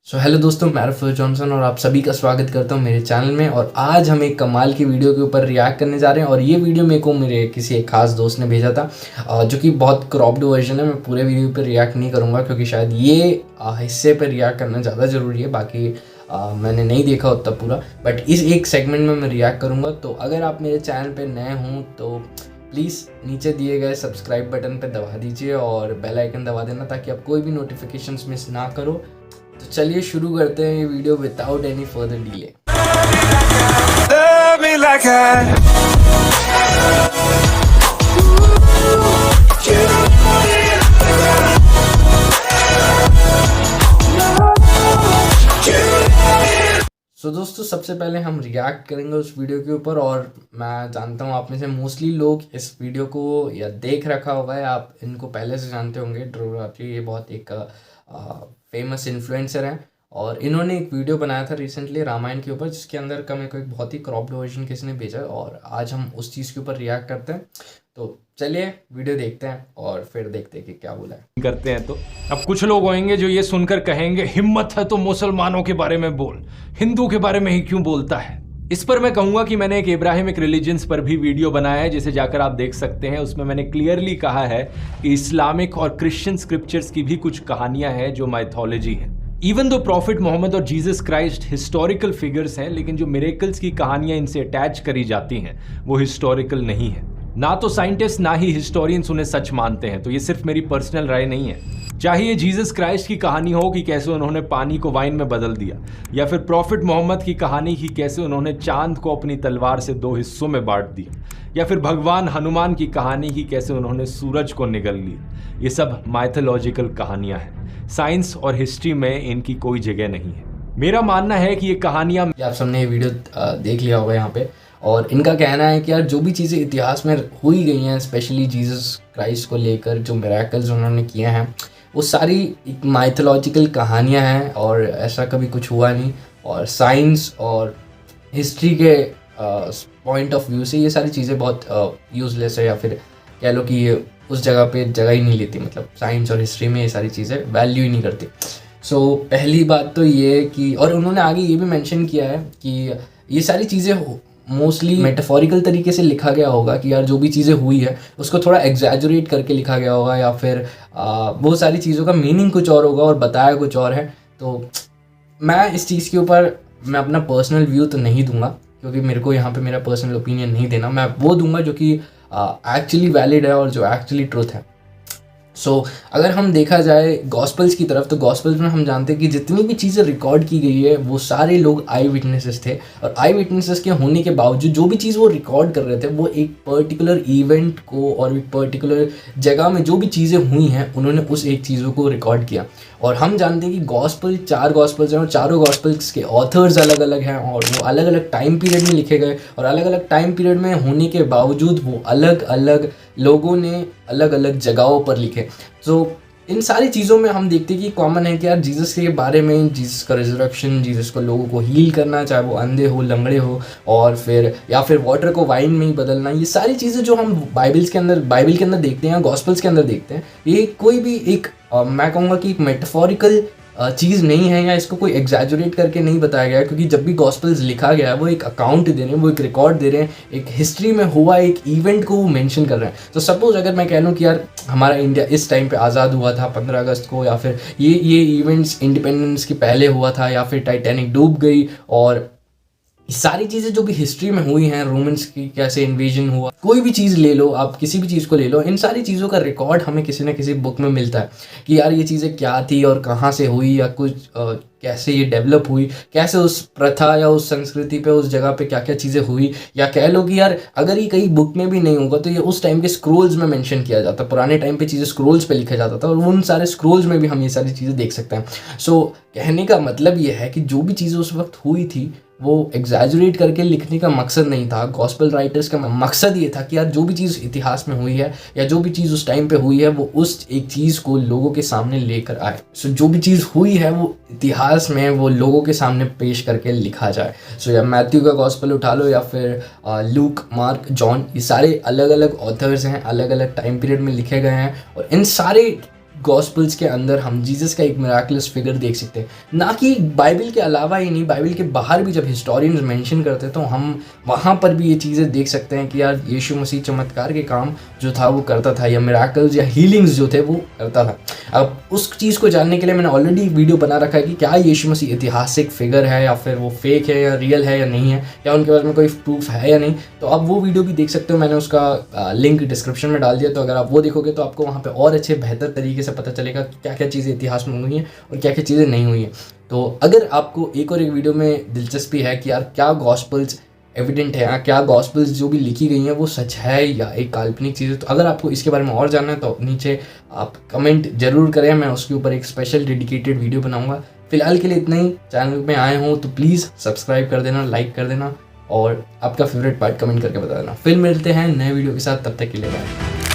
Hello दोस्तों, मैं Rafiq Johnson और आप सभी का स्वागत करता हूं मेरे चैनल में। और आज हम एक कमाल की वीडियो के ऊपर रिएक्ट करने जा रहे हैं। और ये वीडियो मेरे को मेरे किसी एक खास दोस्त ने भेजा था, जो कि बहुत क्रॉप्ड वर्जन है। मैं पूरे वीडियो पर रिएक्ट नहीं करूंगा क्योंकि शायद ये हिस्से पर रिएक्ट करना ज़्यादा ज़रूरी है। बाकी मैंने नहीं देखा उतना पूरा, बट इस एक सेगमेंट में मैं रिएक्ट करूँगा। तो अगर आप मेरे चैनल पर नए हों तो प्लीज़ नीचे दिए गए सब्सक्राइब बटन पर दबा दीजिए और बेल आइकन दबा देना ताकि आप कोई भी नोटिफिकेशंस मिस ना करो। तो चलिए शुरू करते हैं ये video without any further delay. दोस्तों, सबसे पहले हम रिएक्ट करेंगे उस वीडियो के ऊपर। और मैं जानता हूँ आप में से मोस्टली लोग इस वीडियो को या देख रखा होगा या आप इनको पहले से जानते होंगे। ध्रुव राठी ये बहुत एक फेमस इन्फ्लुएंसर हैं और इन्होंने एक वीडियो बनाया था रिसेंटली रामायण के ऊपर, जिसके अंदर का मेरे को एक बहुत ही क्रॉप्ड वर्जन किसी ने भेजा और आज हम उस चीज़ के ऊपर रिएक्ट करते हैं। तो चलिए वीडियो देखते हैं और फिर देखते हैं कि क्या बोला है। करते हैं तो अब कुछ लोग होंगे जो ये सुनकर कहेंगे हिम्मत है तो मुसलमानों के बारे में बोल, हिंदू के बारे में ही क्यों बोलता है। इस पर मैं कहूंगा कि मैंने एक इब्राहिमिक रिलीजन्स पर भी वीडियो बनाया है, जिसे जाकर आप देख सकते हैं। उसमें मैंने क्लियरली कहा है कि इस्लामिक और क्रिश्चियन स्क्रिप्चर्स की भी कुछ कहानियां हैं जो माइथोलॉजी है। इवन दो प्रॉफिट मोहम्मद और जीसस क्राइस्ट हिस्टोरिकल फिगर्स हैं, लेकिन जो मिरेकल्स की कहानियां इनसे अटैच करी जाती हैं वो हिस्टोरिकल नहीं है। ना तो साइंटिस्ट ना ही हिस्टोरियंस उन्हें सच मानते हैं। तो ये सिर्फ मेरी पर्सनल राय नहीं है। चाहे ये जीसस क्राइस्ट की कहानी हो कि कैसे उन्होंने पानी को वाइन में बदल दिया, या फिर प्रॉफिट मोहम्मद की कहानी कि कैसे उन्होंने चांद को अपनी तलवार से 2 हिस्सों में बांट दिया, या फिर भगवान हनुमान की कहानी कि कैसे उन्होंने सूरज को निगल लिया। ये सब माइथोलॉजिकल कहानियां हैं। साइंस और हिस्ट्री में इनकी कोई जगह नहीं है। मेरा मानना है कि ये कहानियां, आप सबने ये वीडियो देख लिया होगा यहाँ पे। और इनका कहना है कि यार जो भी चीज़ें इतिहास में हुई गई हैं, स्पेशली जीसस क्राइस्ट को लेकर जो मिरेकल्स उन्होंने किए हैं, वो सारी एक माइथोलॉजिकल कहानियां हैं और ऐसा कभी कुछ हुआ नहीं। और साइंस और हिस्ट्री के पॉइंट ऑफ व्यू से ये सारी चीज़ें बहुत यूजलेस है, या फिर कह लो कि ये उस जगह पे जगह ही नहीं लेती। मतलब साइंस और हिस्ट्री में ये सारी चीज़ें वैल्यू ही नहीं करती। पहली बात तो ये कि, और उन्होंने आगे ये भी मेंशन किया है कि ये सारी चीज़ें मोस्टली मेटाफोरिकल तरीके से लिखा गया होगा कि यार जो भी चीज़ें हुई है उसको थोड़ा एग्जैजरेट करके लिखा गया होगा, या फिर बहुत सारी चीज़ों का मीनिंग कुछ और होगा और बताया कुछ और है। तो मैं इस चीज़ के ऊपर मैं अपना पर्सनल व्यू तो नहीं दूंगा क्योंकि मेरे को यहाँ पे मेरा पर्सनल ओपिनियन नहीं देना। मैं वो दूंगा जो कि एक्चुअली वैलिड है और जो एक्चुअली ट्रुथ है। अगर हम देखा जाए गॉस्पल्स की तरफ, तो गॉस्पल्स में हम जानते हैं कि जितनी भी चीज़ें रिकॉर्ड की गई है वो सारे लोग आई विटनेसेस थे। और आई विटनेसेस के होने के बावजूद जो भी चीज़ वो रिकॉर्ड कर रहे थे वो एक पर्टिकुलर इवेंट को और एक पर्टिकुलर जगह में जो भी चीज़ें हुई हैं उन्होंने उस एक चीज़ों को रिकॉर्ड किया। और हम जानते हैं कि गॉस्पल 4 गॉस्पल्स हैं और चारों गॉस्पल्स के ऑथर्स अलग अलग हैं और वो अलग अलग टाइम पीरियड में लिखे गए, और अलग अलग टाइम पीरियड में होने के बावजूद वो अलग अलग लोगों ने अलग अलग जगहों पर लिखे। इन सारी चीज़ों में हम देखते हैं कि कॉमन है कि यार जीसस के बारे में, जीसस का रिजरेक्शन, जीसस को लोगों को हील करना, चाहे वो अंधे हो, लंगड़े हो, और फिर या फिर वाटर को वाइन में ही बदलना, ये सारी चीज़ें जो हम बाइबल के अंदर देखते हैं, गॉस्पल्स के अंदर देखते हैं, ये कोई भी एक मैं कहूँगा कि एक मेटाफोरिकल चीज़ नहीं है या इसको कोई एग्जैजरेट करके नहीं बताया गया है। क्योंकि जब भी गॉस्पल्स लिखा गया है वो एक अकाउंट दे रहे हैं, वो एक रिकॉर्ड दे रहे हैं, एक हिस्ट्री में हुआ एक इवेंट को वो मेंशन कर रहे हैं। तो सपोज अगर मैं कह लूँ कि यार हमारा इंडिया इस टाइम पे आज़ाद हुआ था 15 अगस्त को, या फिर ये इवेंट्स इंडिपेंडेंस के पहले हुआ था, या फिर टाइटैनिक डूब गई, और सारी चीज़ें जो भी हिस्ट्री में हुई हैं, रोमन्स की कैसे इन्वेजन हुआ, कोई भी चीज़ ले लो आप, किसी भी चीज़ को ले लो, इन सारी चीज़ों का रिकॉर्ड हमें किसी न किसी बुक में मिलता है कि यार ये चीज़ें क्या थी और कहाँ से हुई, या कुछ कैसे ये डेवलप हुई, कैसे उस प्रथा या उस संस्कृति पे, उस जगह पे क्या क्या चीज़ें हुई। या कह लो कि यार अगर ये कहीं बुक में भी नहीं होगा तो ये उस टाइम के स्क्रोल्स में मेंशन किया जाता। पुराने टाइम पे चीज़ें स्क्रोल्स पे लिखा जाता था और उन सारे स्क्रोल्स में भी हम ये सारी चीज़ें देख सकते हैं। कहने का मतलब ये है कि जो भी चीज़ें उस वक्त हुई थी वो एग्जैजरेट करके लिखने का मकसद नहीं था। गॉस्पेल राइटर्स का मकसद ये था कि यार जो भी चीज़ इतिहास में हुई है या जो भी चीज़ उस टाइम पे हुई है वो उस एक चीज़ को लोगों के सामने लेकर आए। जो भी चीज़ हुई है वो इतिहास में वो लोगों के सामने पेश करके लिखा जाए। या मैथ्यू का गॉस्पेल उठा लो, या फिर लूक, मार्क, जॉन, ये सारे अलग अलग ऑथर्स हैं, अलग अलग टाइम पीरियड में लिखे गए हैं, और इन सारे गॉस्पल्स के अंदर हम जीसस का एक मिराकुलस फिगर देख सकते हैं, ना कि बाइबल के अलावा ही नहीं, बाइबल के बाहर भी जब हिस्टोरियंस मेंशन करते हैं तो हम वहाँ पर भी ये चीज़ें देख सकते हैं कि यार यीशु मसीह चमत्कार के काम जो था वो करता था, या मिराकल्स या हीलिंग्स जो थे वो करता था। अब उस चीज़ को जानने के लिए मैंने ऑलरेडी वीडियो बना रखा है कि क्या यीशु मसीह ऐतिहासिक फिगर है या फिर वो फेक है या रियल है या नहीं है, या उनके बारे में कोई प्रूफ है या नहीं। तो आप वो वीडियो भी देख सकते हो, मैंने उसका लिंक डिस्क्रिप्शन में डाल दिया। तो अगर आप वो देखोगे तो आपको वहाँ पे और अच्छे बेहतर तरीके से पता चलेगा कि क्या क्या चीज़ें इतिहास में हुई हैं और क्या क्या चीज़ें नहीं हुई हैं। तो अगर आपको एक वीडियो में दिलचस्पी है कि यार क्या गॉस्पल्स एविडेंट है, क्या गॉस्पल्स जो भी लिखी गई हैं वो सच है या एक काल्पनिक चीज़ है, तो अगर आपको इसके बारे में और जानना है तो नीचे आप कमेंट जरूर करें, मैं उसके ऊपर एक स्पेशल डेडिकेटेड वीडियो बनाऊंगा। फिलहाल के लिए इतना ही। चैनल में आए हो तो प्लीज़ सब्सक्राइब कर देना, लाइक कर देना और आपका फेवरेट पार्ट कमेंट करके बता देना। फिर मिलते हैं नए वीडियो के साथ, तब तक के लिए बाय।